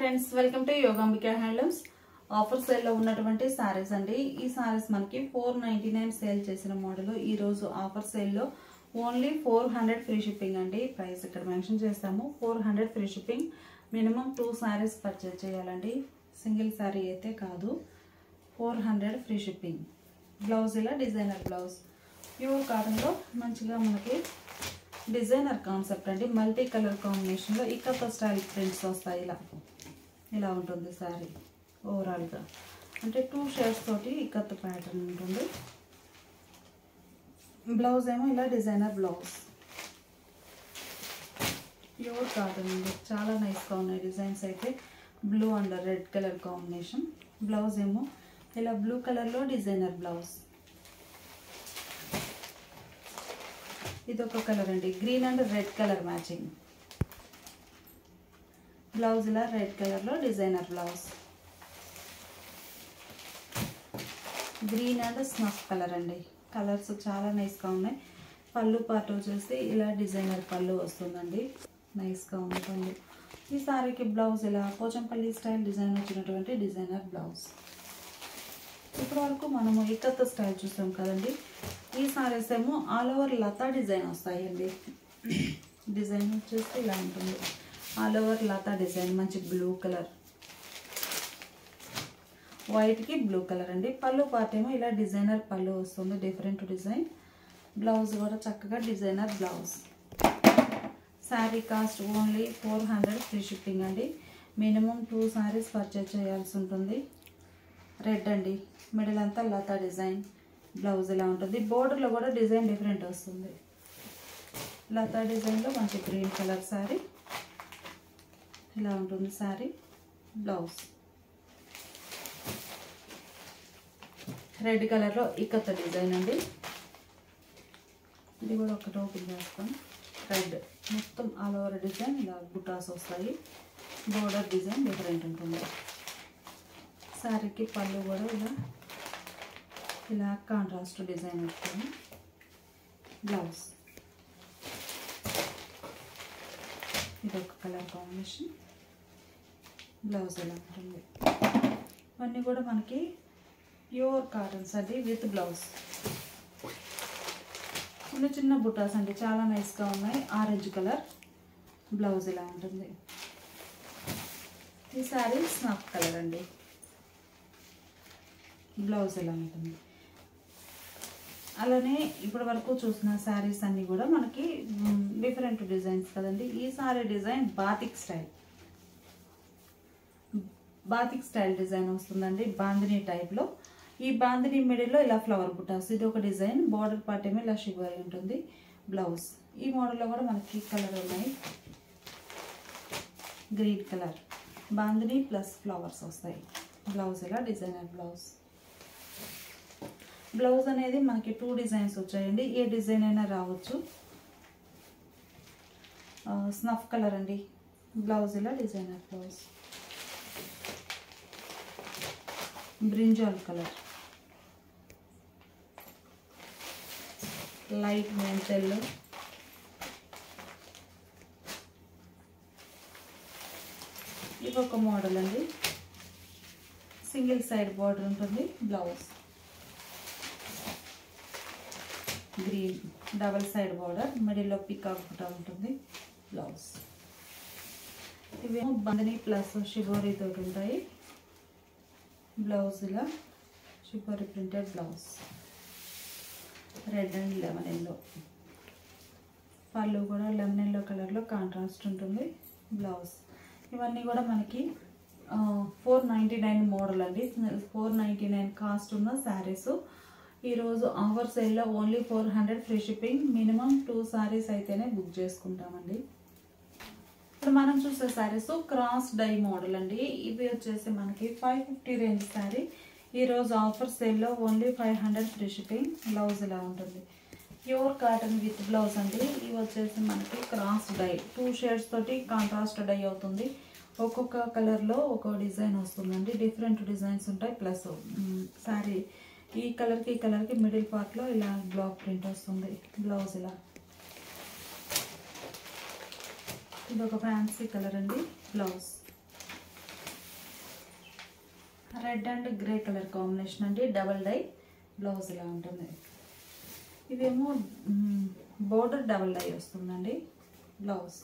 Friends, welcome to Yogambika handlooms. Offer sale లో ఉన్నటువంటి సారీస్ అండి. ఈ సారీస్ మనకి 499 సేల్ చేసిన మోడల్. ఈ రోజు ఆఫర్ సేల్ లో ఓన్లీ 400 ఫ్రీ షిప్పింగ్ అండి. ప్రైస్ ఇక్కడ మెన్షన్ చేస్తాము. 400 free shipping. Minimum 2 saris purchase చేయాలండి. సింగిల్ సారీ అయితే కాదు. 400 ఫ్రీ షిప్పింగ్. బ్లౌజ్ ఇలా డిజైనర్ బ్లౌజ్, ప్యూర్ కాటన్ లో మంచిగా మనకి డిజైనర్ కాన్సెప్ట్ అండి. మల్టీ కలర్ కాంబినేషన్ లో ఇక్కత స్టైల్ ప్రింట్స్ వస్తాయి. ఇలా ఉంటుంది సారీ ఓవరాల్ గా. అంటే 2 షేడ్స్ తోటి ఇక్కత ప్యాటర్న్ ఉంటుంది. బ్లౌజ్ ఏమో ఇలా డిజైనర్ బ్లౌజ్, ప్యూర్ కాటన్ అండి. చాలా నైస్ గా ఉన్నాయి డిజైన్స్ అయితే. Blue and red colour combination. Blouse ఏమో ఇలా బ్లూ కలర్ లో డిజైనర్ బ్లౌజ్. ఇదొక కలర్ అండి, green and red colour matching. Blouse ఇలా రెడ్ కలర్ లో designer blouse. Green and snuff colour అండి. కలర్స్ చాలా నైస్ గా ఉన్నాయి. పళ్ళు పార్ట్ వచ్చేసి ఇలా డిజైనర్ పళ్ళు వస్తుందండి. నైస్ గా ఉంది పళ్ళు. ఈ సారీకి బ్లౌజ్ ఇలా పోచంపల్లి స్టైల్ డిజైన్ వచ్చినటువంటి డిజైనర్ బ్లౌజ్. ఇప్పటి వరకు మనము ఇక్కత స్టైల్ చూసాం కదండి. ఈ సారీస్ ఏమో ఆల్ ఓవర్ లతా డిజైన్ వస్తాయండి. డిజైన్ వచ్చేసి ఇలా ఉంటుంది. ఆల్ ఓవర్ లతా డిజైన్, మంచి బ్లూ కలర్, వైట్ కి బ్లూ కలర్ అండి. పళ్ళు పార్ట్ ఏమో ఇలా డిజైనర్ పళ్ళు వస్తుంది, డిఫరెంట్ డిజైన్. బ్లౌజ్ కూడా చక్కగా designer blouse. Sari cost only 400 free shipping అండి. మినిమం 2 సారీస్ పర్చేజ్ చేయాల్సి ఉంటుంది. రెడ్ అండి, మిడిల్ అంతా లతా డిజైన్. బ్లౌజ్ ఇలా ఉంటుంది. బోర్డర్లో కూడా డిజైన్ డిఫరెంట్ వస్తుంది. లతా డిజైన్లో మంచి గ్రీన్ కలర్ శారీ. ఇలా ఉంటుంది శారీ. బ్లౌజ్ రెడ్ కలర్లో ఇక్కత డిజైన్ అండి. ఇది కూడా ఒకటి ఓపెన్ చేస్తాం. రెడ్ మొత్తం ఆల్ ఓవర్ డిజైన్ ఇలా బుటాస్ వస్తాయి. బోర్డర్ డిజైన్ డిఫరెంట్ ఉంటుంది. శారీకి పళ్ళు కూడా ఇలా కాంట్రాస్ట్ డిజైన్ వస్తుంది. బ్లౌజ్ ఇది ఒక కలర్ కాంబినేషన్. బ్లౌజ్ ఇలా ఉంటుంది. ఇవన్నీ కూడా మనకి ప్యూర్ కాటన్స్ అండి విత్ బ్లౌజ్. చిన్న చిన్న బుటాస్ అండి, చాలా నైస్గా ఉన్నాయి. Orange colour. బ్లౌజ్ ఇలా ఉంటుంది. ఈ శారీ స్నాప్ కలర్ అండి. బ్లౌజ్ ఇలా ఉంటుంది. అలానే ఇప్పటి వరకు చూసిన శారీస్ అన్నీ కూడా మనకి డిఫరెంట్ డిజైన్స్ కదండి. ఈ sari design batik style. Batik style design వస్తుందండి, బాందిని టైప్లో. ఈ బాందిని మిడిల్లో ఇలా ఫ్లవర్ బుటాస్. ఇది ఒక డిజైన్. బార్డర్ పార్ట్ ఏమో ఇలా షిబోరి ఉంటుంది. బ్లౌజ్ ఈ మోడల్లో కూడా మనకి కలర్ ఉన్నాయి. Green colour bandhani plus flowers వస్తాయి. బ్లౌజ్ ఇలా డిజైనర్ బ్లౌజ్. బ్లౌజ్ అనేది మనకి 2 డిజైన్స్ వచ్చాయండి. ఏ డిజైన్ అయినా రావచ్చు. స్నఫ్ కలర్ అండి. బ్లౌజ్ ఇలా designer blouse. Brinjal colour, light mental, ఇది ఒక మోడల్ అండి. సింగిల్ సైడ్ బార్డర్ ఉంటుంది. Blouse green double side border, మిడిల్లో పికాక్ బుటా ఉంటుంది. బ్లౌజ్ ఇవేమో బందని ప్లస్ షిబోరి తోటి ఉంటాయి. బ్లౌజ్ ఇలా shibori printed blouse. Red and lemon yellow. పళ్ళు కూడా లెమన్ ఎల్లో కలర్లో కాంట్రాస్ట్ ఉంటుంది. బ్లౌజ్ ఇవన్నీ కూడా మనకి 499 మోడల్ అండి. 499 కాస్ట్ ఉన్న శారీస్. ఈరోజు ఆఫర్ సేల్లో only 400 free shipping. Minimum 2 saris అయితేనే బుక్ చేసుకుంటామండి. ఇప్పుడు మనం చూసే శారీస్ క్రాస్ డై మోడల్ అండి. ఇవి వచ్చేసి మనకి 550 రేంజ్ శారీ. ఈరోజు ఆఫర్ సేల్లో ఓన్లీ 500 ఫ్రీ షిప్పింగ్. బ్లౌజ్ ఇలా ఉంటుంది. ప్యూర్ కాటన్ విత్ బ్లౌజ్ అండి. ఇవి వచ్చేసి మనకి క్రాస్ డై 2 షేడ్స్ తోటి కాంట్రాస్ట్ డై అవుతుంది. ఒక్కొక్క కలర్లో ఒక్కొక్క డిజైన్ వస్తుందండి. డిఫరెంట్ డిజైన్స్ ఉంటాయి. ప్లస్ శారీ ఈ కలర్కి మిడిల్ పార్ట్లో ఇలా బ్లాక్ ప్రింట్ వస్తుంది. బ్లౌజ్ ఇలా. ఇది ఒక ఫ్యాన్సీ కలర్ అండి. Blouse red and grey colour combination అండి, డబల్ డై బ్లౌజ్ ఇలా ఉంటుంది. ఇదేమో బోర్డర్ డబల్ డై వస్తుందండి బ్లౌజ్.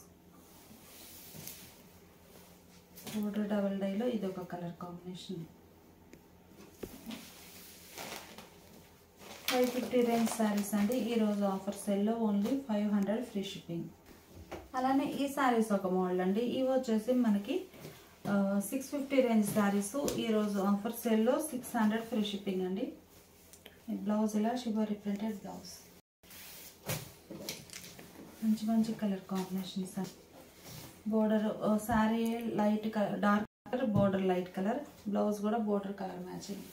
బోర్డర్ డబల్ డైలో ఇది ఒక కలర్ కాంబినేషన్. 550 రేంజ్ శారీస్ అండి. ఈరోజు ఆఫర్ సెల్లో ఓన్లీ 500 ఫ్రీ షిప్పింగ్. అలానే ఈ శారీస్ ఒక మోడల్ అండి. ఇవి వచ్చేసి మనకి 650 రేంజ్ శారీస్. ఈరోజు ఆఫర్ సెల్లో 600 ఫ్రీ షిప్పింగ్ అండి. బ్లౌజ్ ఇలా షిబోరి ప్రింటెడ్ బ్లౌజ్. మంచి మంచి కలర్ కాంబినేషన్స్ అండి. Border sari light colour, dark colour, border light colour, blouse కూడా border colour matching.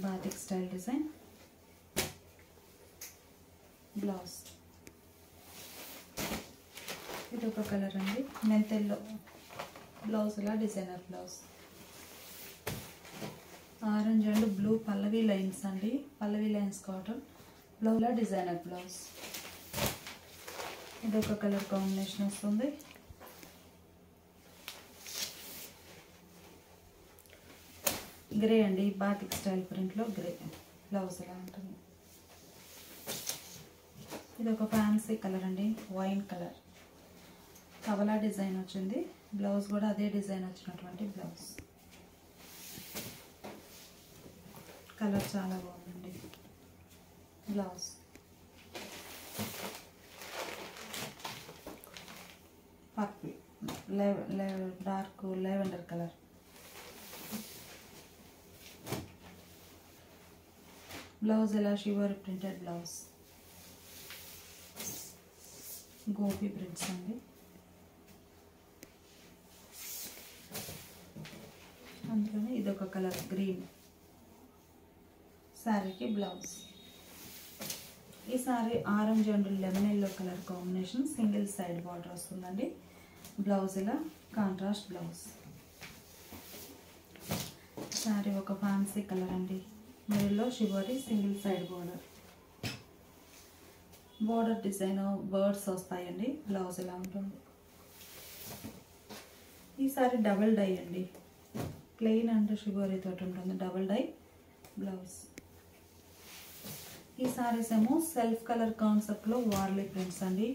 Batik style design blouse. ఇది ఒక కలర్ అండి, మెంతెల్లో బ్లౌజ్ ఇలా designer blouse. Orange and blue పల్లవి లైన్స్ అండి, పల్లవి లైన్స్ కాటన్ బ్లౌజ్ ఇలా డిజైనర్ బ్లౌజ్. ఇది ఒక కలర్ కాంబినేషన్ వస్తుంది. గ్రే అండి, బాతిక్ స్టైల్ ప్రింట్లో గ్రే బ్లౌజ్ ఇలా ఉంటుంది. ఇది ఒక ఫ్యాన్సీ కలర్ అండి, వైన్ కలర్ కవలా డిజైన్ వచ్చింది. బ్లౌజ్ కూడా అదే డిజైన్ వచ్చినటువంటి బ్లౌజ్. కలర్ చాలా బాగుందండి blouse. Purple, dark lavender colour. Blouse ఇలా షివర్ ప్రింటెడ్ బ్లౌజ్. గోపి ప్రింట్స్ అండి. అందులోనే ఇదొక కలర్ గ్రీన్ శారీకి బ్లౌజ్. ఈ sari orange and lemon yellow colour combination, single side border వస్తుందండి. బ్లౌజ్ ఇలా కాంట్రాస్ట్ బ్లౌజ్. శారీ ఒక ఫ్యాన్సీ కలర్ అండి, మిడిల్లో shibori single side border. Border design birds వస్తాయండి. బ్లౌజ్ ఇలా ఉంటుంది. ఈ శారీ డబల్ డై అండి, ప్లెయిన్ అండ్ షిబోరి తోటి ఉంటుంది, డబల్ డై బ్లౌజ్. ఈ సారీస్ ఏమో సెల్ఫ్ కలర్ కాన్సెప్ట్లో వార్లీ ప్రింట్స్ అండి.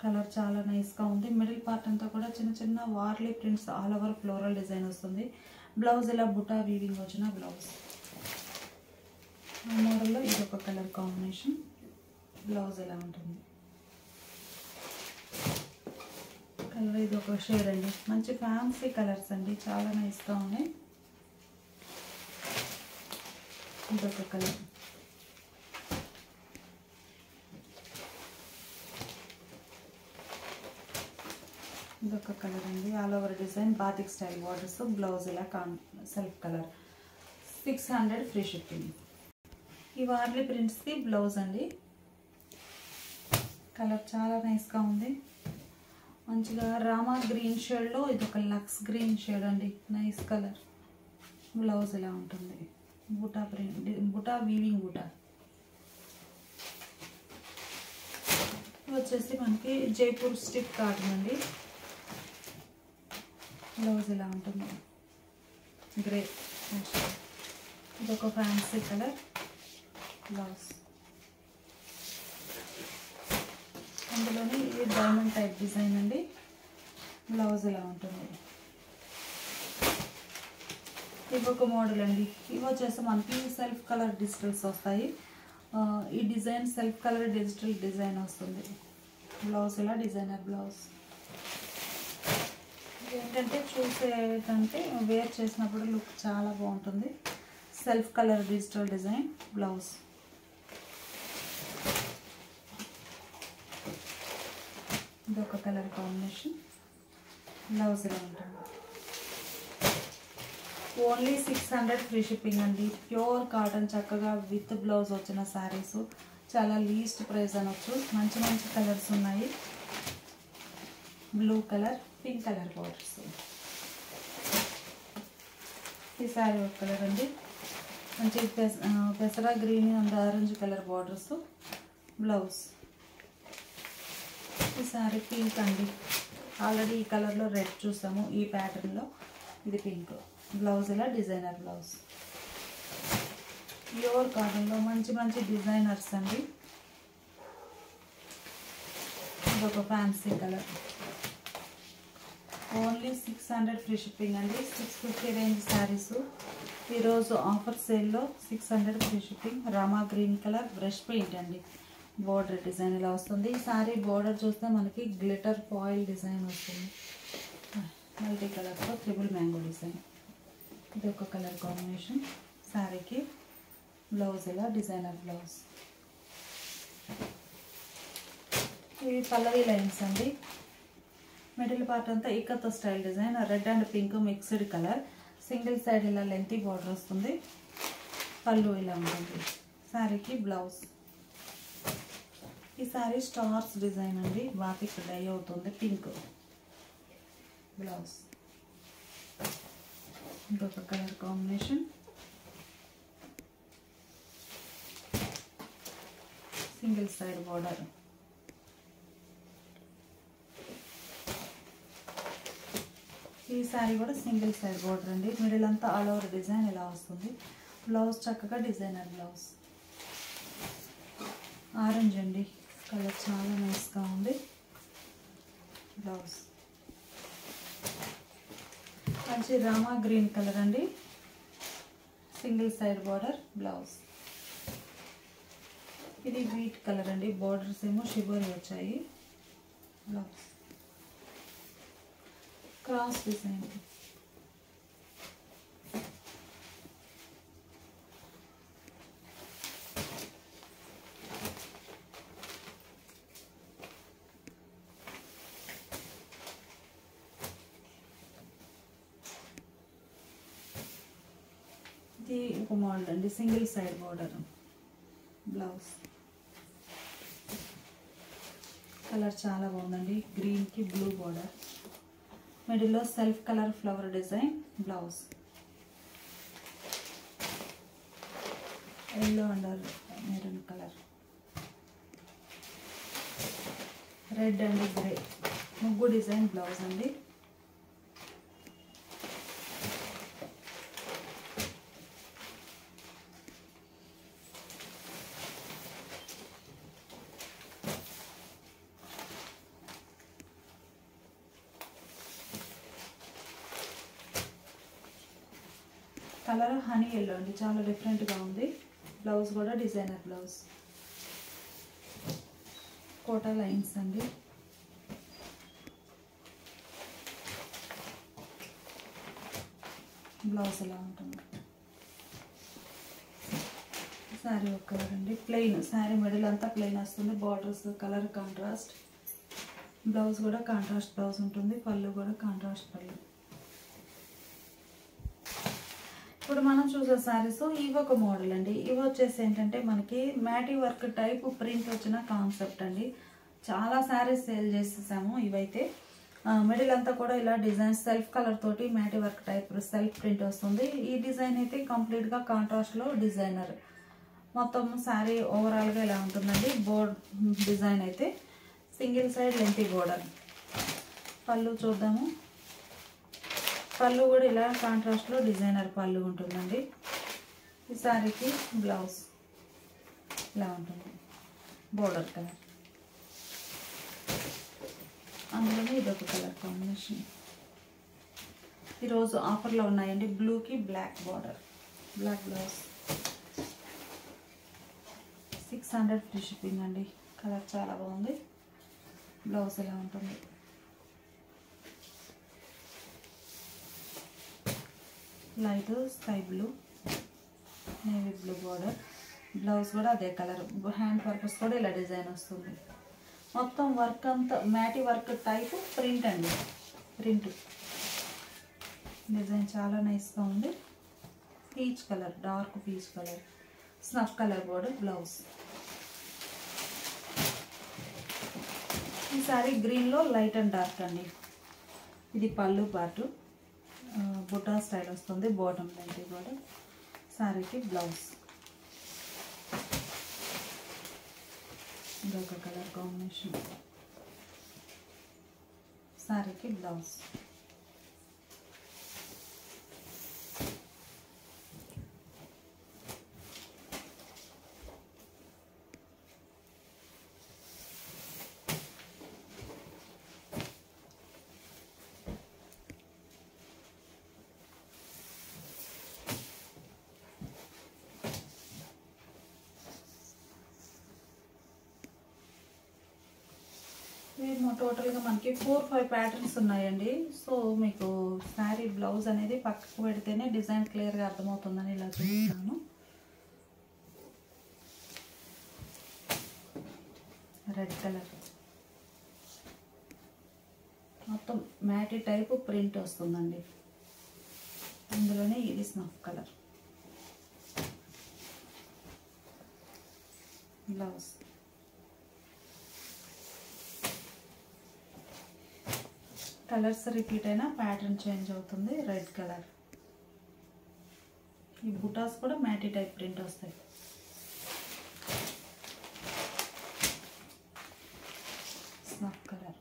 కలర్ చాలా నైస్గా ఉంది. మిడిల్ పార్ట్ అంతా కూడా చిన్న చిన్న Warli prints, all over floral design వస్తుంది. బ్లౌజ్ ఇలా బుటా వీవింగ్ వచ్చిన బ్లౌజ్. ఆ మోడల్లో ఇది ఒక కలర్ కాంబినేషన్. బ్లౌజ్ ఇలా ఉంటుంది. కలర్ ఇది ఒక షేడ్ అండి, మంచి ఫ్యాన్సీ కలర్స్ అండి, చాలా నైస్గా ఉన్నాయి. ఇదొక కలర్. ఇదొక కలర్ అండి, all over design batik style borders. Blouse ఇలా సెల్ఫ్ కలర్. 600 free shipping. ఈ వార్లీ ప్రింట్స్కి బ్లౌజ్ అండి. కలర్ చాలా నైస్గా ఉంది. మంచిగా రామా గ్రీన్ షేడ్లో ఇదొక లక్స్ గ్రీన్ షేడ్ అండి, నైస్ కలర్. బ్లౌజ్ ఇలా ఉంటుంది. Buta print, buta weaving buta. వచ్చేసి మనకి జైపూర్ స్టిక్ కాటన్ అండి. బ్లౌజ్ ఇలా ఉంటుంది, గ్రే. ఇదొక ఫ్యాన్సీ కలర్ బ్లౌజ్. అందులోనే ఇది డైమండ్ టైప్ డిజైన్ అండి. బ్లౌజ్ ఇలా ఉంటుంది. ఇవి ఒక మోడల్ అండి. ఇవి వచ్చేసి మనకి సెల్ఫ్ కలర్ డిజిటల్స్ వస్తాయి. ఈ design self colour digital design వస్తుంది. బ్లౌజ్ ఇలా డిజైనర్ బ్లౌజ్. ఏంటంటే చూసేటంటే వేర్ చేసినప్పుడు లుక్ చాలా బాగుంటుంది. Self colour digital design blouse. ఇదొక కలర్ కాంబినేషన్. బ్లౌజ్ ఇలా ఉంటుంది. ఓన్లీ 600 ఫ్రీ షిప్పింగ్ అండి. ప్యూర్ కాటన్ చక్కగా విత్ బ్లౌజ్ వచ్చిన శారీస్ చాలా లీస్ట్ ప్రైస్ అనొచ్చు. మంచి మంచి కలర్స్ ఉన్నాయి. Blue colour, pink colour borders. ఈ శారీ ఒక కలర్ అండి, మంచి పెసరా green and orange colour borders. Blouse. ఈ శారీ పింక్ అండి. ఆల్రెడీ ఈ కలర్లో రెడ్ చూసాము, ఈ ప్యాటర్న్లో ఇది పింక్. బ్లౌజ్ ఇలా డిజైనర్ బ్లౌజ్. ప్యూర్ కాటన్లో మంచి మంచి డిజైనర్స్ అండి. ఇదొక fancy colour. Only 600 free shipping అండి. 650 రేంజ్ శారీస్. ఈరోజు ఆఫర్ సేల్లో 600 free shipping. Rama green colour brush paint అండి. బోర్డర్ డిజైన్ ఇలా వస్తుంది. ఈ శారీ బోర్డర్ చూస్తే మనకి గ్లిటర్ ఫాయిల్ డిజైన్ వస్తుంది. మల్టీ కలర్తో ట్రిపుల్ మ్యాంగో డిజైన్. ఇది ఒక కలర్ కాంబినేషన్. శారీకి బ్లౌజ్ ఇలా డిజైనర్ బ్లౌజ్. ఇవి పల్లవి లైన్స్ అండి. మిడిల్ పార్ట్ అంతా ikat style design. Red and pink mixed colour. Single side ఇలా లెంతీ బార్డర్ వస్తుంది. పళ్ళు ఇలా ఉంటుంది. శారీకి బ్లౌజ్. ఈ శారీ స్టార్స్ డిజైన్ అండి. బాతిక్ డై అవుతుంది. Pink blouse. ఇంకొక colour combination. Single side border. ఈ శారీ కూడా సింగిల్ సైడ్ బార్డర్ అండి. మిడిల్ అంతా ఆల్ ఓవర్ డిజైన్ ఇలా వస్తుంది. బ్లౌజ్ చక్కగా డిజైనర్ బ్లౌజ్. ఆరెంజ్ అండి. కలర్ చాలా నైస్గా ఉంది. బ్లౌజ్ మంచి రామా గ్రీన్ కలర్ అండి. Single side border. బ్లౌజ్ ఇది వీట్ కలర్ అండి. బార్డర్స్ ఏమో షిబోరి వచ్చాయి. Blouse cross design. ఇది ఒక మోడల్ అండి. Single side border. Blouse colour చాలా బాగుందండి. గ్రీన్కి బ్లూ బార్డర్. మిడిల్లో self colour flower design. Blouse yellow and maroon colour. Red and grey ముగ్గు డిజైన్ బ్లౌజ్ అండి. కలర్ హనీ ఎల్లో అండి. చాలా డిఫరెంట్గా ఉంది. బ్లౌజ్ కూడా డిజైనర్ బ్లౌజ్. కోటా లైన్స్ అండి. బ్లౌజ్ ఎలా ఉంటుంది. శారీ ఒక కలర్ అండి. ప్లెయిన్ శారీ మిడిల్ అంతా ప్లెయిన్ వస్తుంది. Borders colour contrast. బ్లౌజ్ కూడా కాంట్రాస్ట్ బ్లౌజ్ ఉంటుంది. పళ్ళు కూడా కాంట్రాస్ట్ పళ్ళు. ఇప్పుడు మనం చూసే శారీస్ ఇవి ఒక మోడల్ అండి. ఇవి వచ్చేసి ఏంటంటే మనకి మ్యాటీ వర్క్ టైప్ ప్రింట్ వచ్చిన కాన్సెప్ట్ అండి. చాలా శారీస్ సేల్ చేసేసాము. ఇవైతే మిడిల్ అంతా కూడా ఇలా డిజైన్ సెల్ఫ్ కలర్ తోటి మ్యాటీ వర్క్ టైప్ సెల్ఫ్ ప్రింట్ వస్తుంది. ఈ డిజైన్ అయితే కంప్లీట్గా కాంట్రాస్ట్లో డిజైనర్. మొత్తం శారీ ఓవరాల్గా ఇలా ఉంటుందండి. బోర్డ్ డిజైన్ అయితే సింగిల్ సైడ్ లెంతీ బోర్డర్. పళ్ళు చూద్దాము. పళ్ళు కూడా ఇలా కాంట్రాస్ట్లో డిజైనర్ పళ్ళు ఉంటుందండి. ఈ శారీకి బ్లౌజ్ ఇలా ఉంటుంది. Border colour. అందులోనే ఇదొక కలర్ కాంబినేషన్. ఈరోజు ఆఫర్లో ఉన్నాయండి. బ్లూకి black border. Black blouse. 600 free shipping అండి. కలర్ చాలా బాగుంది. బ్లౌజ్ ఇలా ఉంటుంది. Light sky blue navy blue border. Blouse కూడా అదే కలర్. హ్యాండ్ పర్పస్ కూడా ఇలా డిజైన్ వస్తుంది. మొత్తం వర్క్ అంతా మ్యాటీ వర్క్ టైప్ ప్రింట్ అండి. ప్రింట్ డిజైన్ చాలా నైస్గా ఉంది. Peach colour, dark peach colour, snuff colour border. Blouse ఈ సారీ గ్రీన్లో లైట్ అండ్ డార్క్ అండి. ఇది పళ్ళు పార్టు. బుటా స్టైల్ వస్తుంది. Bottom light border. సారీకి బ్లౌజ్ ఇదొక కలర్ కాంబినేషన్. సారీకి బ్లౌజ్ టోటల్గా మనకి 4-5 ప్యాటర్న్స్ ఉన్నాయండి. సో మీకు శారీ బ్లౌజ్ అనేది పక్కకు పెడితేనే డిజైన్ క్లియర్గా అర్థమవుతుందని ఇలా చూపిస్తాను. రెడ్ కలర్ మొత్తం మ్యాటీ టైపు ప్రింట్ వస్తుందండి. అందులోనే ఇది snuff colour blouse. Colours repeat అయినా ప్యాటర్న్ చేంజ్ అవుతుంది. రెడ్ కలర్, ఈ బుటాస్ కూడా మ్యాటీ టైప్ ప్రింట్ వస్తాయి. Snuff colour,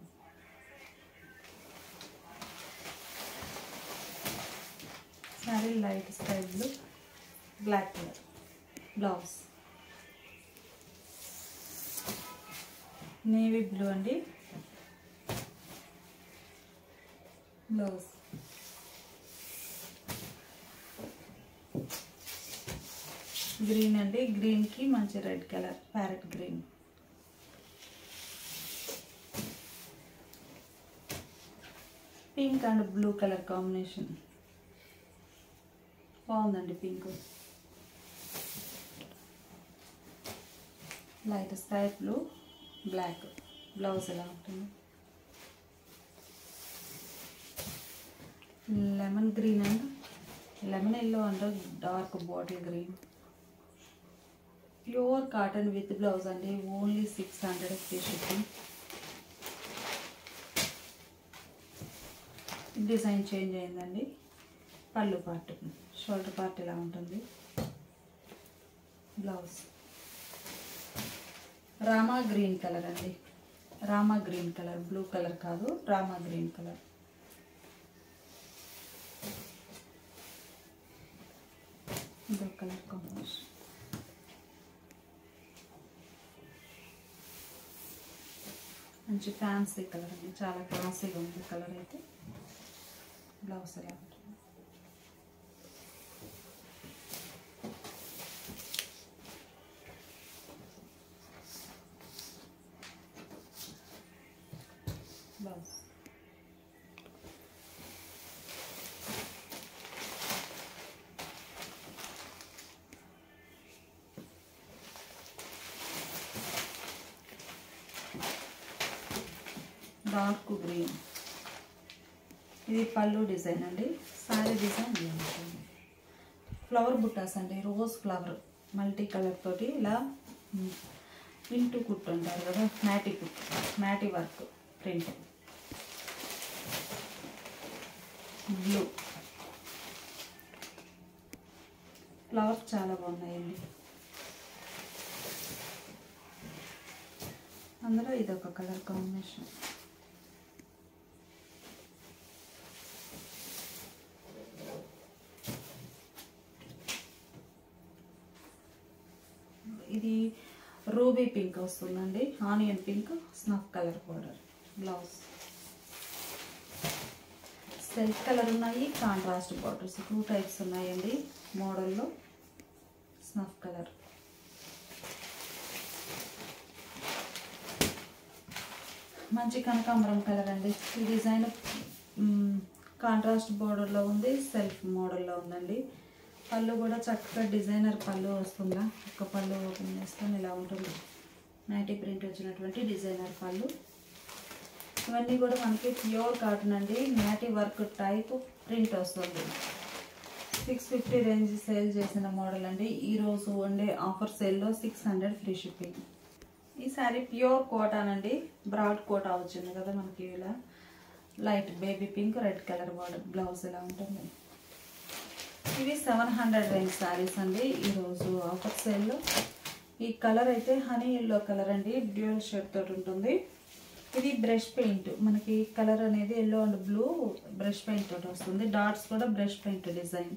sari light sky blue, black colour blouse. Navy blue అండి బ్లౌజ్. గ్రీన్ అండి, గ్రీన్కి మంచి red colour parrot green. Pink and blue colour combination బాగుందండి. Pink, light sky blue, black blouse ఎలా ఉంటుంది. Lemon green and lemon yellow and dark bottle green. Pure cotton with blouse అండి. Only 600 free shipping. Design change అయిందండి. పళ్ళు part, shoulder part ఇలా ఉంటుంది. Blouse Rama green colour అండి. Rama green colour, blue colour కాదు, Rama green colour. ఇదో కలర్ కాంబినేషన్. మంచి fancy colour అండి, చాలా క్లాసీగా ఉంది కలర్ అయితే. బ్లౌజ్ ఎలా ఉంటుంది. Blouse dark green. ఇది పళ్ళు డిజైన్ అండి. సారీ డిజైన్ ఇలా ఉంటుంది. ఫ్లవర్ బుట్టాస్ అండి, రోజ్ ఫ్లవర్ మల్టీ కలర్ తోటి ఇలా ఇంటూ కుట్టు అంటారు కదా, మ్యాటీ కుట్టు, మ్యాటీ వర్క్ ప్రింట్. బ్లూ ఫ్లవర్స్ చాలా బాగున్నాయండి. అందులో ఇదొక కలర్ కాంబినేషన్. ఇది రూబీ పింక్ వస్తుందండి, onion pink, snuff colour border. Blouse self colour ఉన్నాయి, కాంట్రాస్ట్ బార్డర్స్ 2 టైప్స్ ఉన్నాయండి మోడల్లో. స్నఫ్ కలర్, మంచి కనకాంబరం కలర్ అండి. ఈ డిజైన్ కాంట్రాస్ట్ బోర్డర్లో ఉంది, సెల్ఫ్ మోడల్లో ఉందండి. పళ్ళు కూడా చక్కగా డిజైనర్ పళ్ళు వస్తుందా. ఒక పళ్ళు ఓపెన్ చేస్తాను, ఇలా ఉంటుంది. నైటీ ప్రింట్ వచ్చినటువంటి డిజైనర్ పళ్ళు. ఇవన్నీ కూడా మనకి ప్యూర్ కాటన్ అండి, మ్యాటీ వర్క్ టైప్ ప్రింట్ వస్తుంది. 650 రేంజ్ సేల్ చేసిన మోడల్ అండి. ఈరోజు ఉండే ఆఫర్ సేల్లో 600 ఫ్రీ షిప్పింగ్. ఈ శారీ ప్యూర్ కాటన్ అండి, బ్రాడ్ కోటా వచ్చింది కదా మనకి. ఇలా light baby pink, red colour border. Blouse ఎలా ఉంటుంది. ఇవి 700 రేంజ్ శారీస్ అండి ఈరోజు ఆఫర్ సేల్లో. ఈ కలర్ అయితే హనీ ఎల్లో కలర్ అండి, డ్యూయల్ షేడ్ తోటి ఉంటుంది. ఇది బ్రష్ పెయింట్, మనకి కలర్ అనేది yellow and blue brush paint తోటి వస్తుంది. డాట్స్ కూడా బ్రష్ పెయింట్ డిజైన్.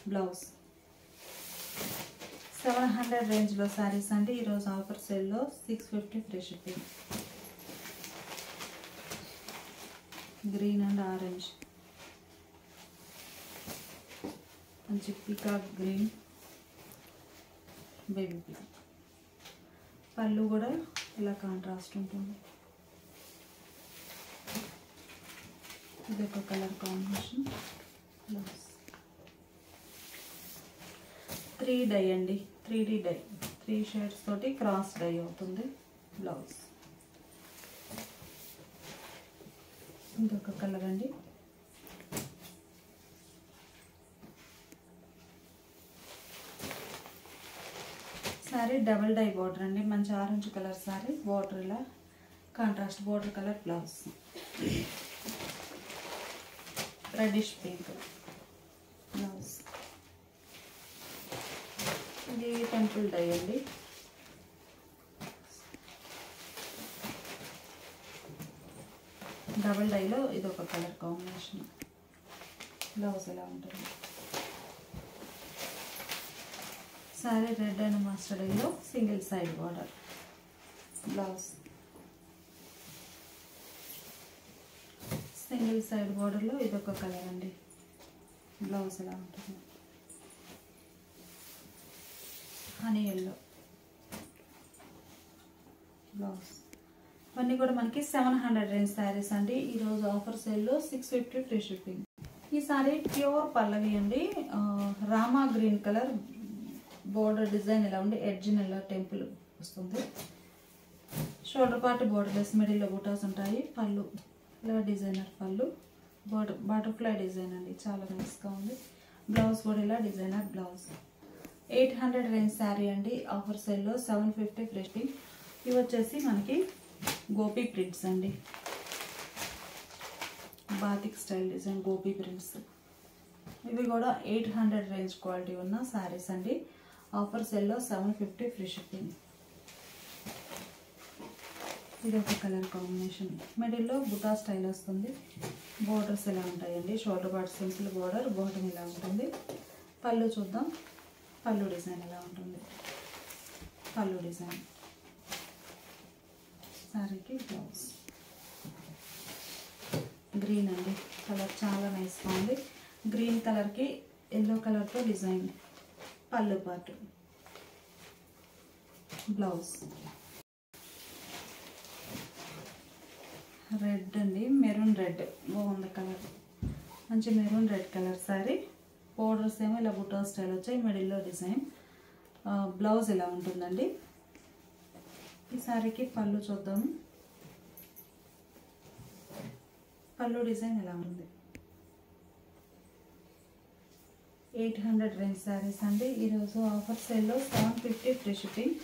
బ్లౌజ్ 700 రేంజ్లో శారీస్ అండి ఈరోజు ఆఫర్ సేల్లో. 650 free shipping. Green and orange, మంచి పీకాక్ గ్రీన్, బేబీ పింక్. పళ్ళు కూడా ఇలా కాంట్రాస్ట్ ఉంటుంది. ఇది ఒక కలర్ కాంబినేషన్. బ్లౌజ్ 3 డై అండి, 3D డై, 3 షేడ్స్ తోటి క్రాస్ డై అవుతుంది బ్లౌజ్. ఇంకొక కలర్ అండి. సారీ డబల్ డై బార్డర్ అండి, మంచి ఆరెంజ్ కలర్ సారీ, బార్డర్ ఇలా contrast border colour blouse. Reddish pink blouse. ఇది టెంపుల్ డై అండి. డబల్ డైలో ఇది ఒక కలర్ కాంబినేషన్. బ్లౌజ్ ఎలా ఉంటుంది. Sorry red and mustard yellow single side border blouse. Single side బార్డర్లో ఇది ఒక కలర్ అండి. బ్లౌజ్ ఎలా ఉంటుంది. Honey yellow blouse. ఇవన్నీ కూడా మనకి 700 రేంజ్ శారీస్ అండి. ఈరోజు ఆఫర్ సేల్లో 650 ఫ్రీ షిప్పింగ్. ఈ సారీ ప్యూర్ పల్లవి అండి. Rama green colour border design ఇలా ఉండి ఎడ్జిన్ ఇలా టెంపుల్ వస్తుంది. షోల్డర్ పార్ట్ బోర్డర్లెస్, మిడిల్లో బూటాస్ ఉంటాయి. పళ్ళు ఇలా డిజైనర్ పళ్ళు, బటర్ఫ్లై డిజైన్ అండి, చాలా నైస్గా ఉంది. బ్లౌజ్ కూడా ఇలా డిజైనర్ బ్లౌజ్. 800 రేంజ్ శారీ అండి. ఆఫర్ సేల్లో 750 ఫ్రీ షిప్పింగ్. ఇవి వచ్చేసి మనకి గోపీ ప్రింట్స్ అండి, batik style design Gopi prints. ఇవి కూడా 800 రేంజ్ క్వాలిటీ ఉన్న శారీస్ అండి. ఆఫర్ సెల్లో 750 ఫ్రీ షిప్పింగ్. ఇది ఒక కలర్ కాంబినేషన్. మిడిల్లో బుటా స్టైల్ వస్తుంది. బోర్డర్స్ ఎలా ఉంటాయండి. Shoulder part simple border, bottom ఇలా ఉంటుంది. పళ్ళు చూద్దాం. పళ్ళు డిజైన్ ఎలా ఉంటుంది. పళ్ళు డిజైన్. సారీకి బ్లౌజ్ గ్రీన్ అండి, కలర్ చాలా నైస్గా ఉంది. గ్రీన్ కలర్కి ఎల్లో కలర్తో డిజైన్. పళ్ళు పార్ట్ బ్లౌజ్. రెడ్ అండి, మెరూన్ రెడ్ బాగుంది కలర్. మంచి maroon red colour sorry. Borders ఏమో ఇలా బుటా స్టైల్ వచ్చాయి. మిడిల్లో డిజైన్. బ్లౌజ్ ఇలా ఉంటుందండి. ఈ సారీకి పళ్ళు చూద్దాము. పళ్ళు డిజైన్ ఎలా ఉంది. 800 రేంజ్ శారీస్ అండి. ఈరోజు ఆఫర్ సేల్లో 750 free shipping.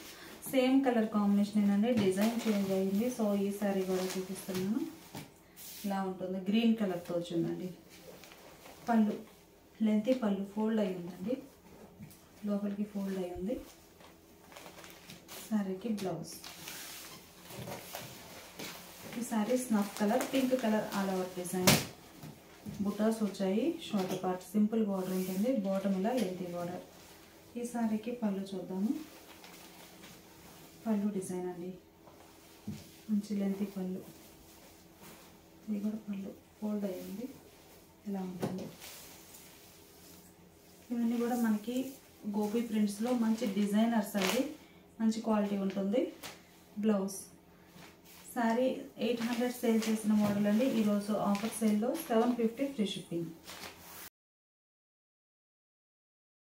Same colour combination ఏనండి, డిజైన్ చేంజ్ అయ్యింది. సో ఈ శారీ కూడా చూపిస్తున్నాను. ఇలా ఉంటుంది. గ్రీన్ కలర్తో వచ్చిందండి. పళ్ళు లెంతీ పళ్ళు ఫోల్డ్ అయి ఉందండి, లోపలికి ఫోల్డ్ అయి ఉంది. శారీకి బ్లౌజ్. ఈ sari snuff colour, pink colour all over design. బుటాస్ వచ్చాయి. షోల్డర్ పార్ట్ సింపుల్ బార్డర్ ఉంటుంది. బాటమ్ ఇలా లెంతీ బార్డర్. ఈ శారీకి పళ్ళు చూద్దాము. పళ్ళు డిజైన్ అండి, మంచి లెంతీ పళ్ళు. ఇది కూడా పళ్ళు ఫోల్డ్ అయ్యింది. ఇలా ఉంటుంది. ఇవన్నీ కూడా మనకి గోపీ ప్రింట్స్లో మంచి డిజైనర్స్ అండి, మంచి క్వాలిటీ ఉంటుంది. బ్లౌజ్. శారీ 800 సేల్ చేసిన మోడల్ అండి. ఈరోజు ఆఫర్ సేల్లో 750 ఫ్రీ షిప్పింగ్.